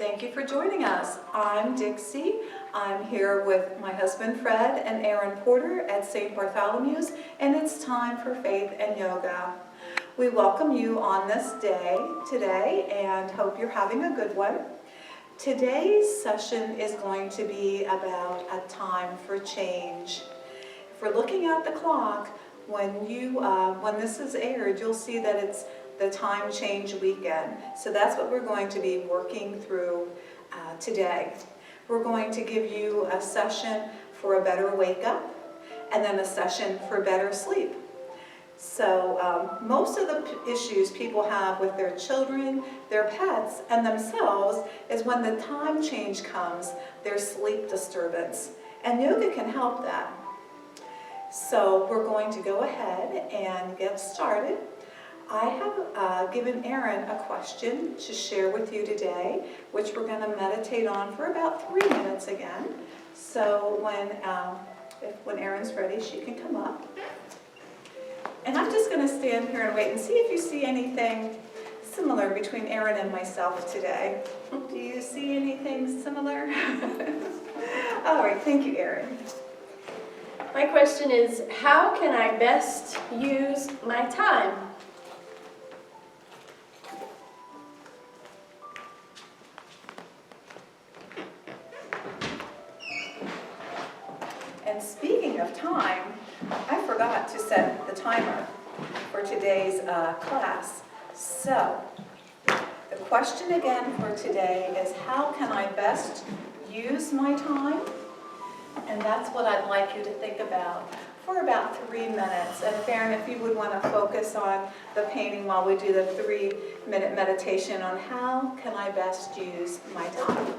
Thank you for joining us. I'm Dixie. I'm here with my husband Fred and Aaron Porter at St. Bartholomew's, and it's time for Faith and Yoga. We welcome you on this day today and hope you're having a good one. Today's session is going to be about a time for change. If we're looking at the clock, when this is aired, you'll see that it's the time change weekend. So that's what we're going to be working through today. We're going to give you a session for a better wake up and then a session for better sleep. So most of the issues people have with their children, their pets, and themselves is when the time change comes, there's sleep disturbance. And yoga can help that. So we're going to go ahead and get started. I have given Aaron a question to share with you today, which we're going to meditate on for about 3 minutes again. So when Aaron's ready, she can come up. And I'm just going to stand here and wait and see if you see anything similar between Aaron and myself today. Do you see anything similar? All right, thank you, Aaron. My question is, how can I best use my time? And speaking of time, I forgot to set the timer for today's class. So, the question again for today is, how can I best use my time? And that's what I'd like you to think about for about 3 minutes. And Farron, if you would want to focus on the painting while we do the 3-minute meditation on how can I best use my time.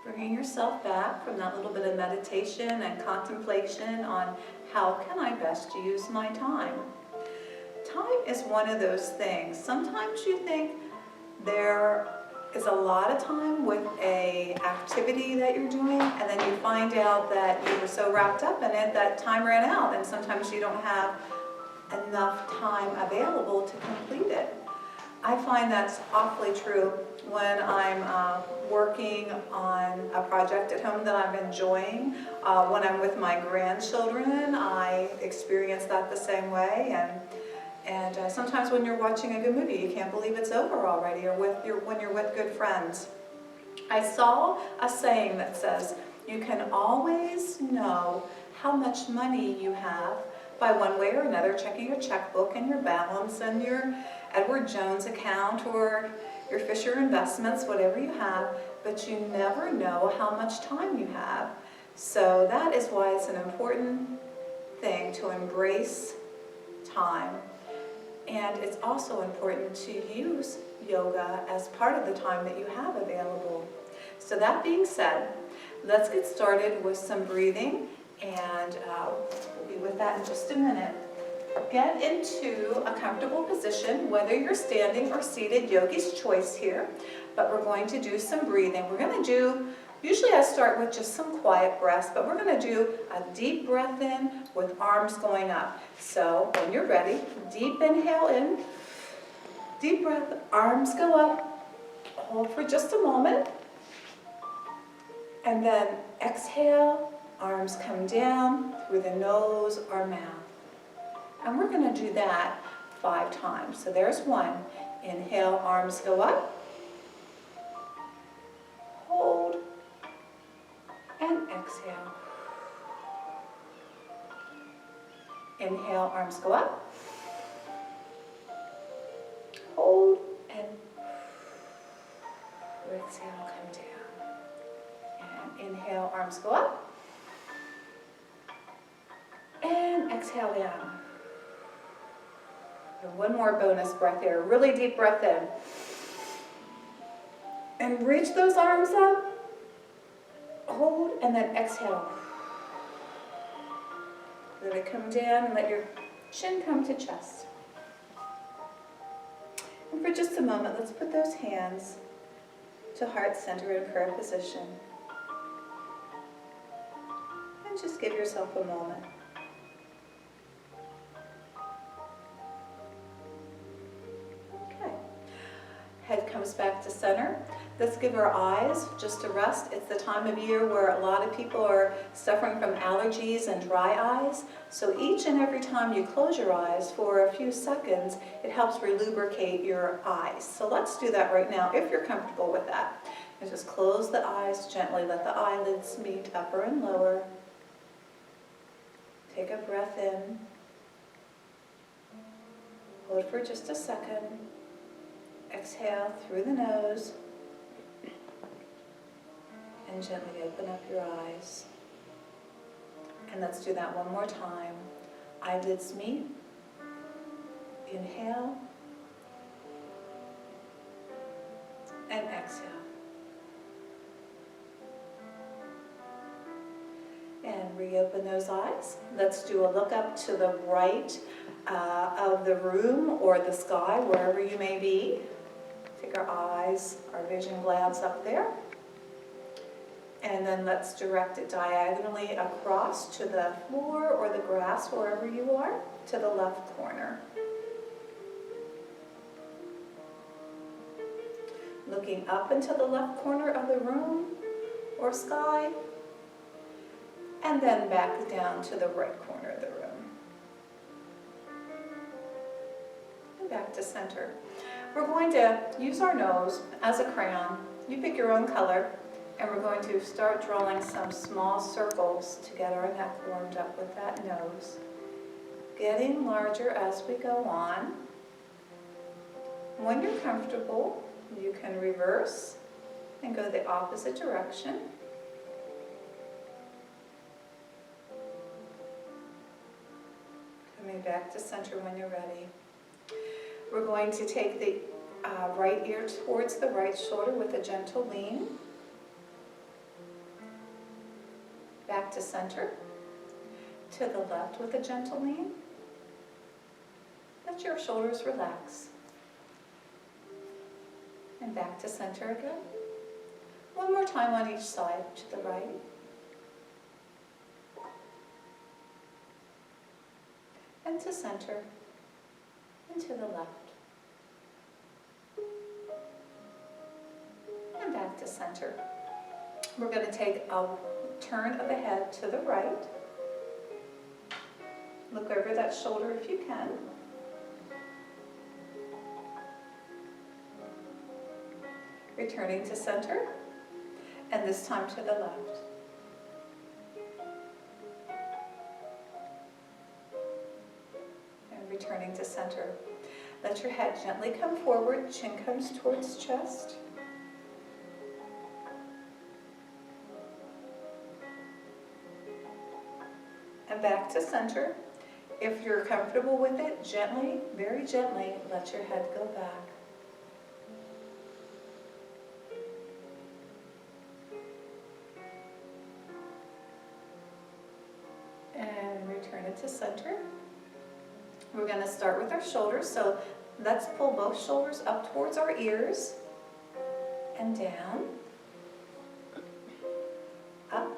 Bringing yourself back from that little bit of meditation and contemplation on how can I best use my time. Time is one of those things. Sometimes you think there is a lot of time with an activity that you're doing, and then you find out that you were so wrapped up in it that time ran out, and sometimes you don't have enough time available to complete it. I find that's awfully true when I'm working on a project at home that I'm enjoying. When I'm with my grandchildren, I experience that the same way. And sometimes when you're watching a good movie, you can't believe it's over already, or when you're with good friends. I saw a saying that says, you can always know how much money you have by one way or another checking your checkbook and your balance and your Edward Jones account or your Fisher investments, whatever you have, but you never know how much time you have. So that is why it's an important thing to embrace time. And it's also important to use yoga as part of the time that you have available. So that being said, let's get started with some breathing, and we'll be with that in just a minute. Get into a comfortable position, whether you're standing or seated, yogi's choice here, but we're going to do some breathing. We're going to do, usually I start with just some quiet breaths, but we're going to do a deep breath in with arms going up. So when you're ready, deep inhale in, deep breath, arms go up, hold for just a moment, and then exhale, arms come down through the nose or mouth. And we're going to do that 5 times. So there's 1. Inhale, arms go up. Hold. And exhale. Inhale, arms go up. Hold. And exhale, come down. And inhale, arms go up. And exhale down. And 1 more bonus breath here. Really deep breath in. And reach those arms up. Hold and then exhale. Let it come down and let your chin come to chest. And for just a moment, let's put those hands to heart center in prayer position. And just give yourself a moment. Head comes back to center. Let's give our eyes just a rest. It's the time of year where a lot of people are suffering from allergies and dry eyes. So each and every time you close your eyes for a few seconds, it helps relubricate your eyes. So let's do that right now if you're comfortable with that. And just close the eyes gently. Let the eyelids meet upper and lower. Take a breath in. Hold for just a second. Exhale through the nose and gently open up your eyes. And let's do that 1 more time. Eyelids meet. Inhale and exhale. And reopen those eyes. Let's do a look up to the right of the room or the sky, wherever you may be. Take our eyes, our vision glance up there. And then let's direct it diagonally across to the floor or the grass, wherever you are, to the left corner. Looking up into the left corner of the room or sky. And then back down to the right corner of the room. And back to center. We're going to use our nose as a crayon. You pick your own color, and we're going to start drawing some small circles to get our neck warmed up with that nose. Getting larger as we go on. When you're comfortable, you can reverse and go the opposite direction. Coming back to center when you're ready. We're going to take the right ear towards the right shoulder with a gentle lean. Back to center. To the left with a gentle lean. Let your shoulders relax. And back to center again. One more time on each side, to the right. And to center, and to the left. And back to center. We're going to take a turn of the head to the right. Look over that shoulder if you can. Returning to center, and this time to the left. And returning to center. Let your head gently come forward, chin comes towards chest. And back to center. If you're comfortable with it, gently, very gently, let your head go back. And return it to center. We're going to start with our shoulders, so let's pull both shoulders up towards our ears and down, up,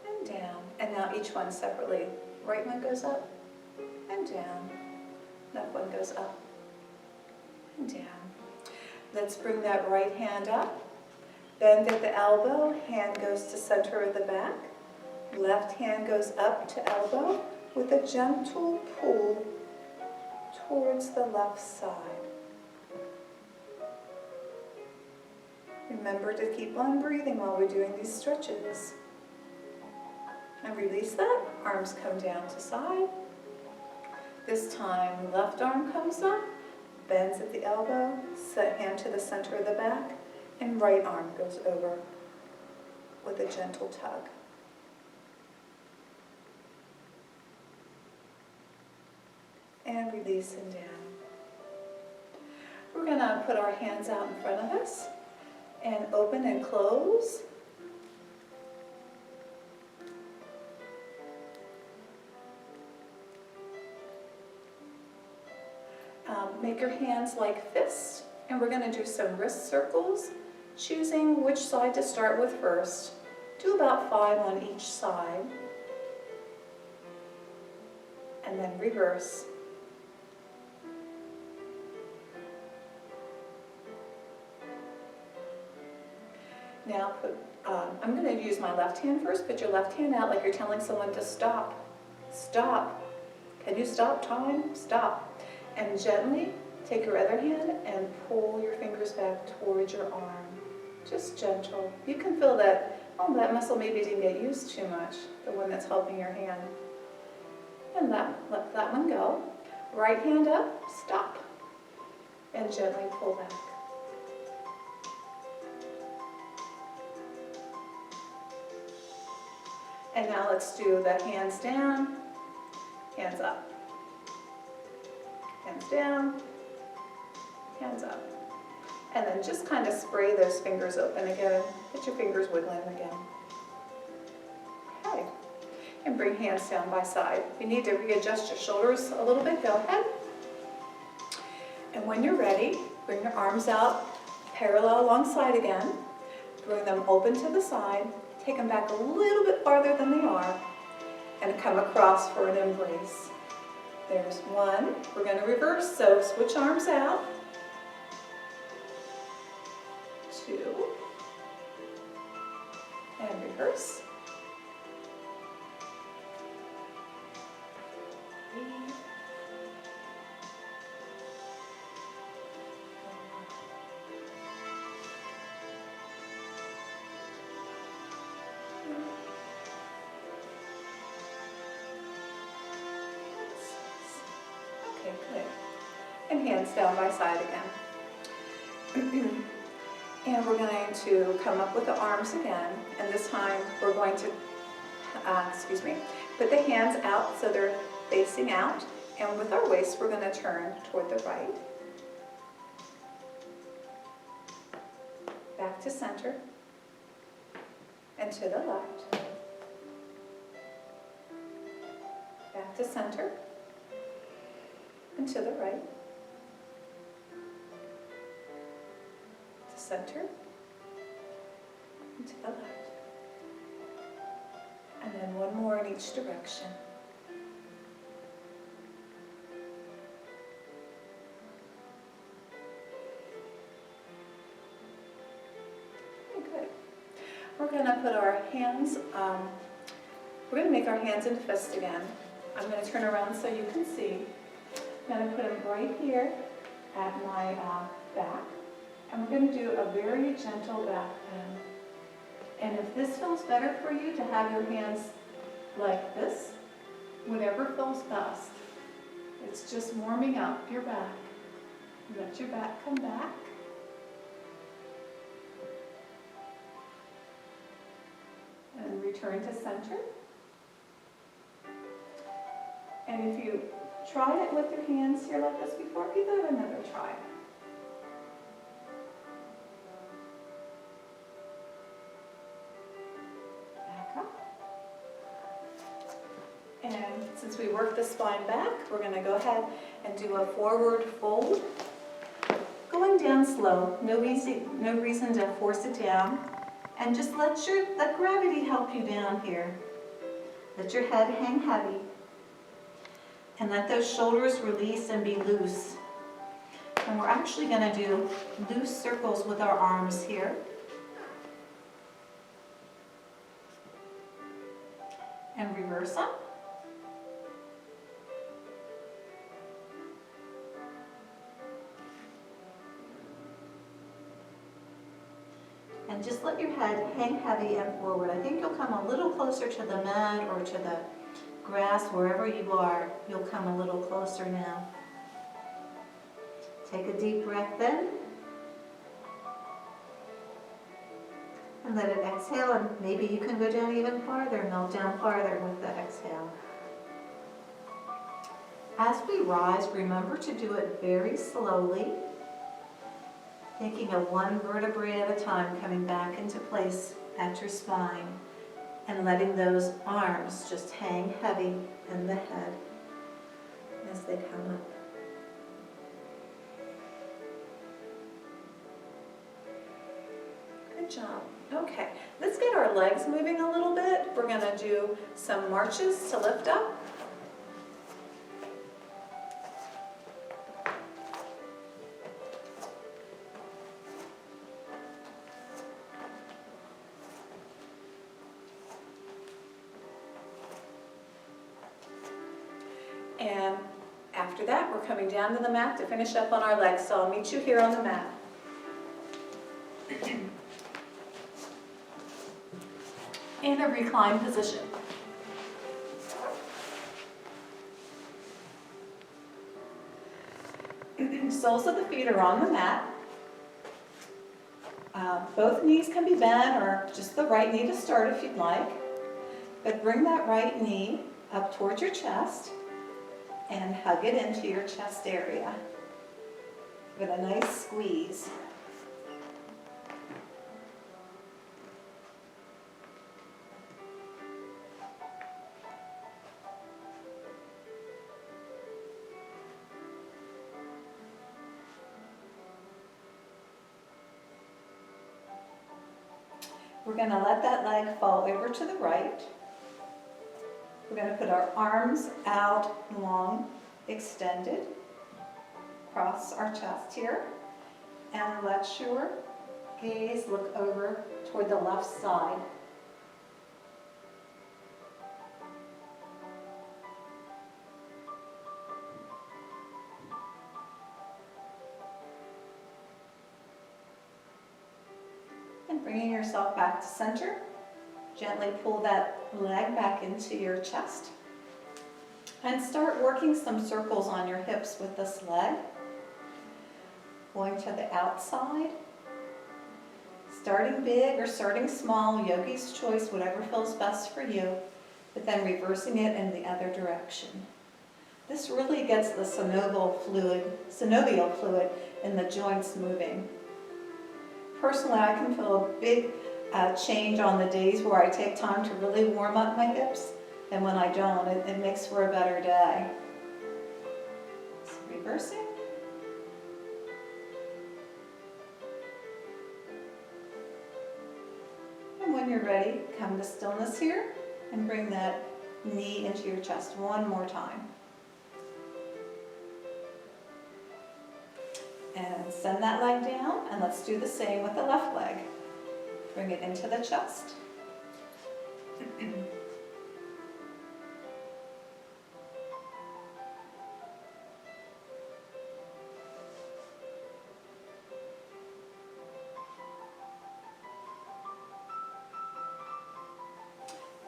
and down. And now each one separately. Right one goes up and down. Left one goes up and down. Let's bring that right hand up. Bend at the elbow, hand goes to center of the back. Left hand goes up to elbow with a gentle pull towards the left side. Remember to keep on breathing while we're doing these stretches. And release that. Arms come down to side. This time, left arm comes up, bends at the elbow, set hand to the center of the back, and right arm goes over with a gentle tug. And release and down. We're going to put our hands out in front of us and open and close. Make your hands like fists, and we're going to do some wrist circles, choosing which side to start with first. Do about 5 on each side, and then reverse. Now I'm going to use my left hand first. Put your left hand out like you're telling someone to stop. Stop. Can you stop time? Stop. And gently take your other hand and pull your fingers back towards your arm. Just gentle. You can feel that, oh, that muscle maybe didn't get used too much, the one that's helping your hand. And let that one go. Right hand up, stop. And gently pull back. And now let's do the hands down, hands up. Hands down, hands up. And then just kind of spray those fingers open again. Get your fingers wiggling again. Okay. And bring hands down by side. If you need to readjust your shoulders a little bit, go ahead. And when you're ready, bring your arms out parallel alongside again. Bring them open to the side. Take them back a little bit farther than they are. And come across for an embrace. There's one. We're going to reverse, so switch arms out. 2. And reverse. 3. Okay, good. And hands down by side again. And we're going to come up with the arms again, and this time we're going to, put the hands out so they're facing out, and with our waist we're going to turn toward the right. Back to center, and to the left. Back to center, and to the right. To center and to the left. And then one more in each direction. Okay, good. We're going to put our hands, we're going to make our hands into fists again. I'm going to turn around so you can see. I'm going to put them right here at my back. And we're going to do a very gentle back bend. And if this feels better for you to have your hands like this, whatever feels best. It's just warming up your back. Let your back come back. And return to center. And if you tried it with your hands here like this before, give that another try. And since we worked the spine back, we're going to go ahead and do a forward fold. Going down slow, no reason to force it down. And just let gravity help you down here. Let your head hang heavy. And let those shoulders release and be loose. And we're actually going to do loose circles with our arms here. And reverse them. And just let your head hang heavy and forward. I think you'll come a little closer to the mat or to the grass, wherever you are. You'll come a little closer now. Take a deep breath in. And let it exhale, and maybe you can go down even farther, melt down farther with the exhale. As we rise, remember to do it very slowly. Taking a one vertebrae at a time, coming back into place at your spine, and letting those arms just hang heavy in the head as they come up. Good job. Okay, let's get our legs moving a little bit. We're going to do some marches to lift up. And after that, we're coming down to the mat to finish up on our legs. So I'll meet you here on the mat. In a reclined position. Soles of the feet are on the mat. Both knees can be bent, or just the right knee to start if you'd like. But bring that right knee up towards your chest and hug it into your chest area. Give it a nice squeeze. We're going to let that leg fall over to the right. We're going to put our arms out long, extended, across our chest here, and let your gaze look over toward the left side. And bringing yourself back to center, gently pull that leg back into your chest and start working some circles on your hips with this leg. Going to the outside, starting big or starting small, yogi's choice, whatever feels best for you, but then reversing it in the other direction. This really gets the synovial fluid in the joints moving. Personally, I can feel a big change on the days where I take time to really warm up my hips, and when I don't, it makes for a better day. So reversing. When you're ready, come to stillness here and bring that knee into your chest one more time. And send that leg down, and let's do the same with the left leg. Bring it into the chest.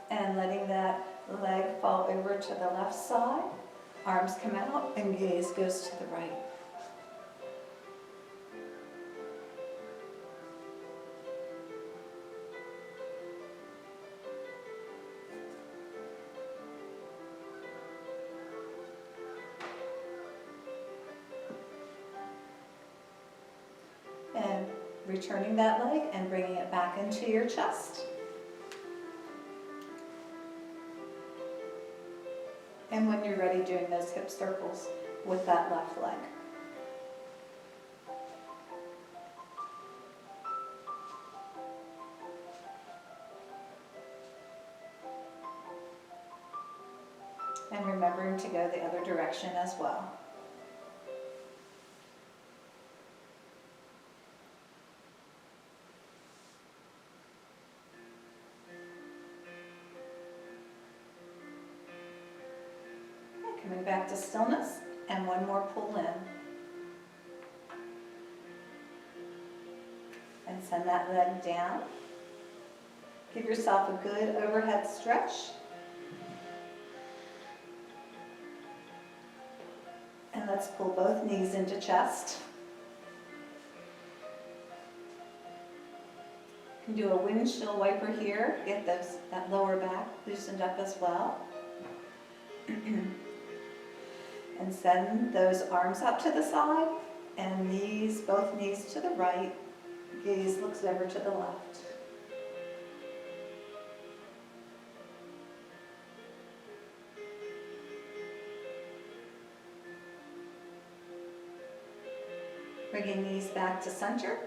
And letting that leg fall over to the left side. Arms come out and gaze goes to the right. And returning that leg and bringing it back into your chest. And when you're ready, doing those hip circles with that left leg. And remembering to go the other direction as well. Coming back to stillness, and one more pull in. And send that leg down. Give yourself a good overhead stretch. And let's pull both knees into chest. You can do a windshield wiper here, get that lower back loosened up as well. And send those arms up to the side and knees, both knees to the right. Gaze looks over to the left. Bringing knees back to center.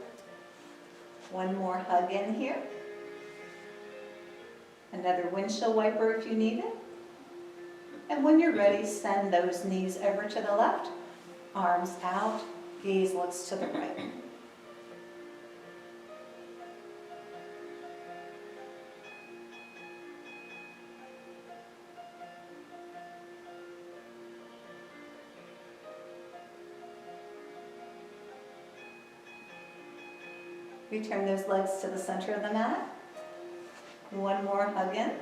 One more hug in here. Another windshield wiper if you need it. And when you're ready, send those knees over to the left, arms out, gaze looks to the right. Return those legs to the center of the mat. One more hug in.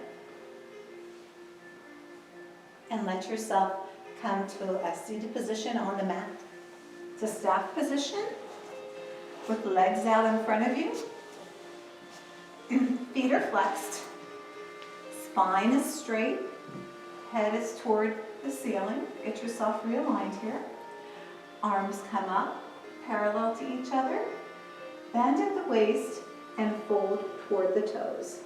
And let yourself come to a seated position on the mat. It's a staff position with legs out in front of you. Feet are flexed. Spine is straight. Head is toward the ceiling. Get yourself realigned here. Arms come up, parallel to each other. Bend at the waist and fold toward the toes.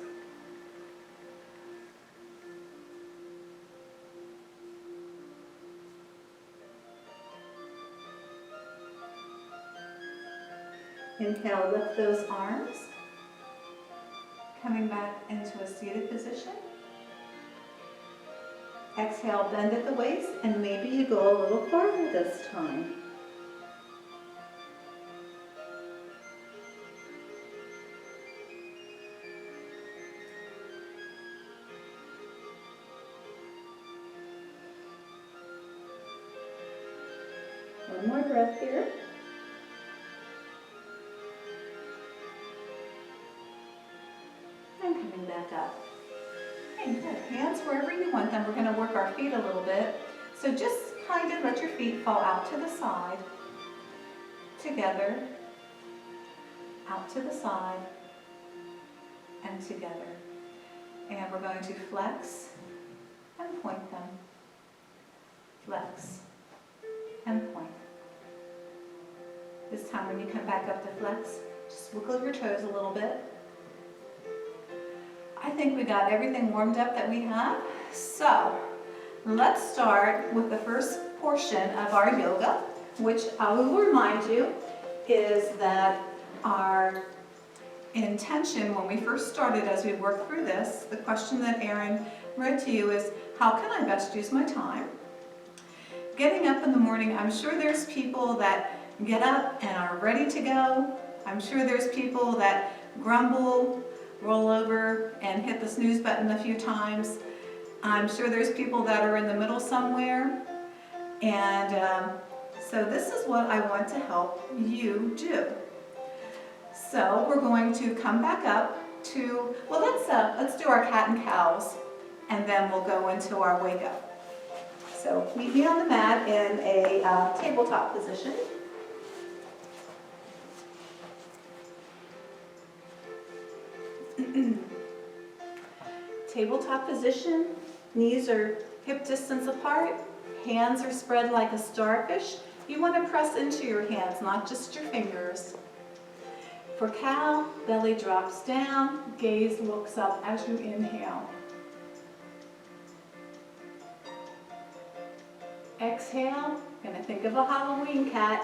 Inhale, lift those arms. Coming back into a seated position. Exhale, bend at the waist, and maybe you go a little farther this time. One more breath here. And coming back up. Okay, good. Hands wherever you want them. We're going to work our feet a little bit. So just kind of let your feet fall out to the side. Together. Out to the side. And together. And we're going to flex and point them. Flex and point. This time when you come back up to flex, just wiggle your toes a little bit. I think we got everything warmed up that we have. So let's start with the first portion of our yoga, which I will remind you is that our intention when we first started, as we worked through this, the question that Aaron read to you is, how can I best use my time? Getting up in the morning, I'm sure there's people that get up and are ready to go. I'm sure there's people that grumble, roll over, and hit the snooze button a few times. I'm sure there's people that are in the middle somewhere. And so this is what I want to help you do. So we're going to come back up to, well, let's do our cat and cows, and then we'll go into our wake up. So meet me on the mat in a tabletop position. Tabletop position, knees are hip distance apart, hands are spread like a starfish. You want to press into your hands, not just your fingers. For cow, belly drops down, gaze looks up as you inhale. Exhale, going to think of a Halloween cat.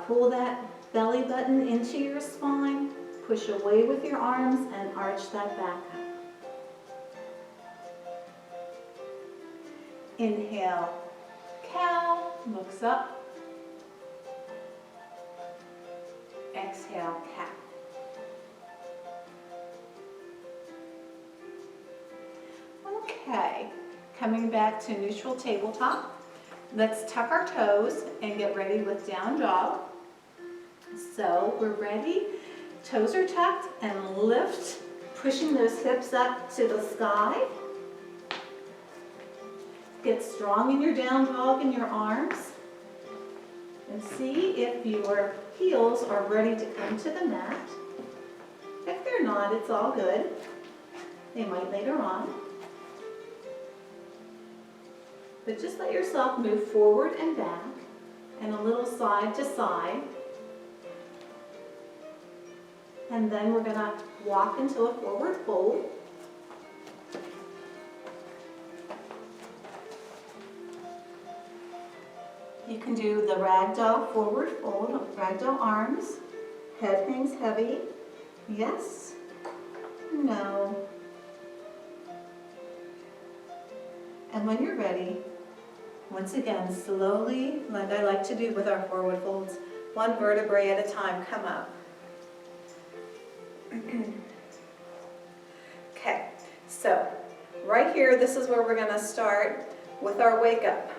Pull that belly button into your spine, push away with your arms and arch that back up. Inhale, cow, looks up. Exhale, cat. Okay, coming back to neutral tabletop. Let's tuck our toes and get ready with down dog. So we're ready. Toes are tucked and lift, pushing those hips up to the sky. Get strong in your down dog in your arms. And see if your heels are ready to come to the mat. If they're not, it's all good. They might later on. But just let yourself move forward and back and a little side to side. And then we're going to walk into a forward fold. You can do the ragdoll forward fold, ragdoll arms, head hangs heavy. Yes, no. And when you're ready, once again, slowly, like I like to do with our forward folds, one vertebrae at a time, come up. Okay, so right here, this is where we're going to start with our wake up.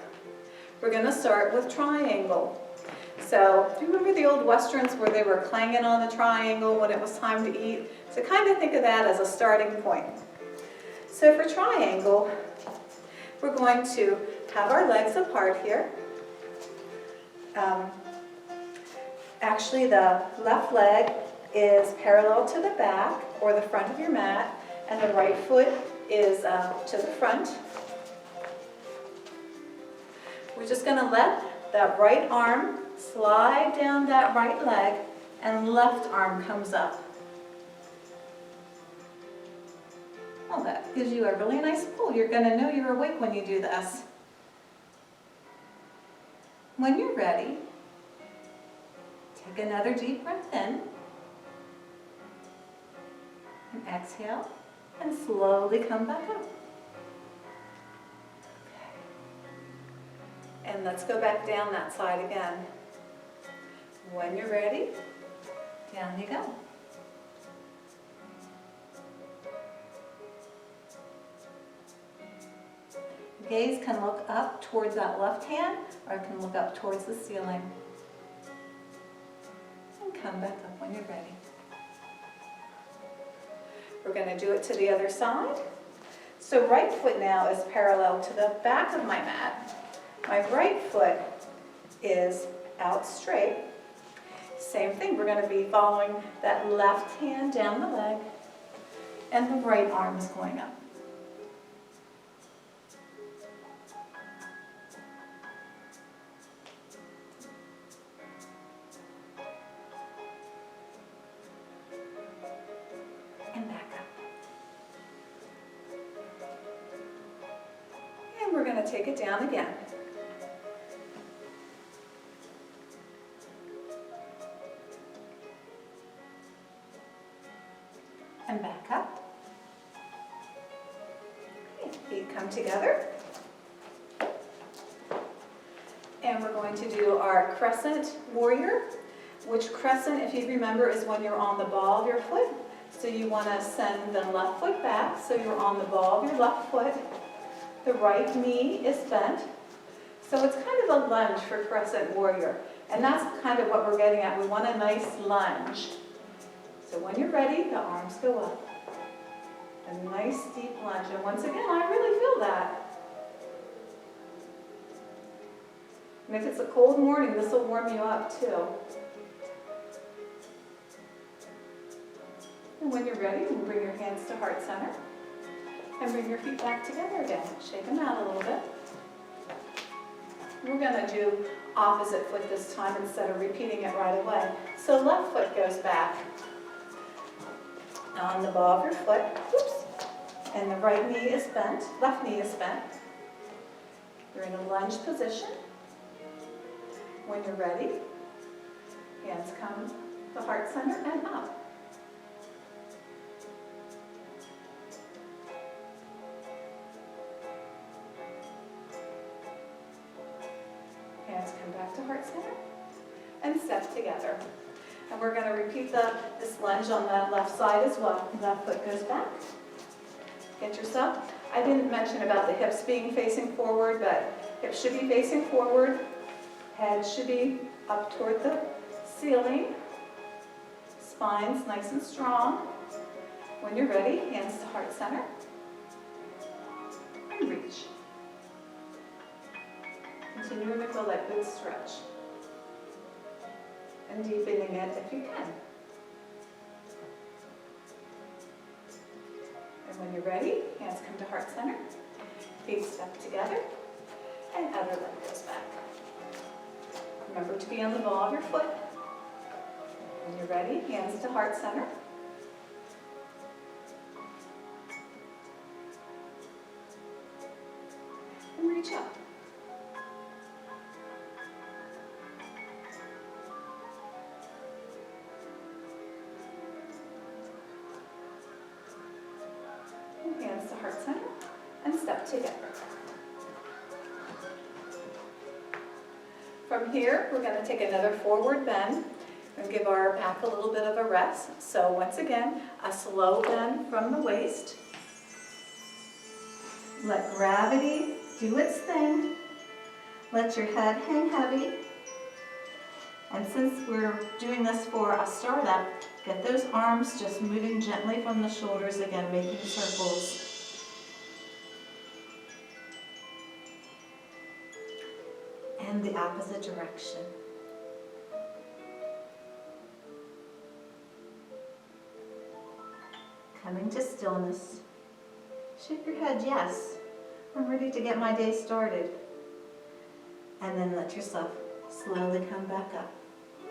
We're going to start with triangle. So do you remember the old westerns where they were clanging on the triangle when it was time to eat? So kind of think of that as a starting point. So for triangle, we're going to have our legs apart here. Actually, the left leg is parallel to the back or the front of your mat, and the right foot is to the front. We're just going to let that right arm slide down that right leg, and left arm comes up. Well, that gives you a really nice pull. You're going to know you're awake when you do this. When you're ready, take another deep breath in, and exhale, and slowly come back up. And let's go back down that side again. When you're ready, down you go. Gaze can look up towards that left hand, or it can look up towards the ceiling. And come back up when you're ready. We're going to do it to the other side. So right foot now is parallel to the back of my mat. My right foot is out straight. Same thing, we're going to be following that left hand down the leg, and the right arm is going up. And back up. And we're going to take it down again. and back up. Okay, feet come together. And we're going to do our Crescent Warrior, which crescent, if you remember, is when you're on the ball of your foot. So you want to send the left foot back, so you're on the ball of your left foot. The right knee is bent. So it's kind of a lunge for Crescent Warrior. And that's kind of what we're getting at. We want a nice lunge. So when you're ready, the arms go up. A nice deep lunge. And once again, I really feel that. And if it's a cold morning, this will warm you up too. And when you're ready, you can bring your hands to heart center. And bring your feet back together again. Shake them out a little bit. We're going to do opposite foot this time instead of repeating it right away. So left foot goes back on the ball of your foot. Oops. And the right knee is bent. Left knee is bent. You're in a lunge position. When you're ready, hands come to heart center and up. Hands come back to heart center and step together. And we're going to repeat this lunge on the left side as well. Left foot goes back. Get yourself. I didn't mention about the hips being facing forward, but hips should be facing forward. Head should be up toward the ceiling. Spine's nice and strong. When you're ready, hands to heart center. And reach. Continue to feel that good stretch. And deepening it if you can. And when you're ready, hands come to heart center. Feet step together. And other leg goes back. Remember to be on the ball of your foot. When you're ready, hands to heart center. And reach up. And hands to heart center and step together. From here, we're going to take another forward bend and give our back a little bit of a rest. So once again, a slow bend from the waist. Let gravity do its thing. Let your head hang heavy. And since we're doing this for a startup, get those arms just moving gently from the shoulders again, making circles. And the opposite direction. Coming to stillness. Shake your head, yes. I'm ready to get my day started. And then let yourself slowly come back up.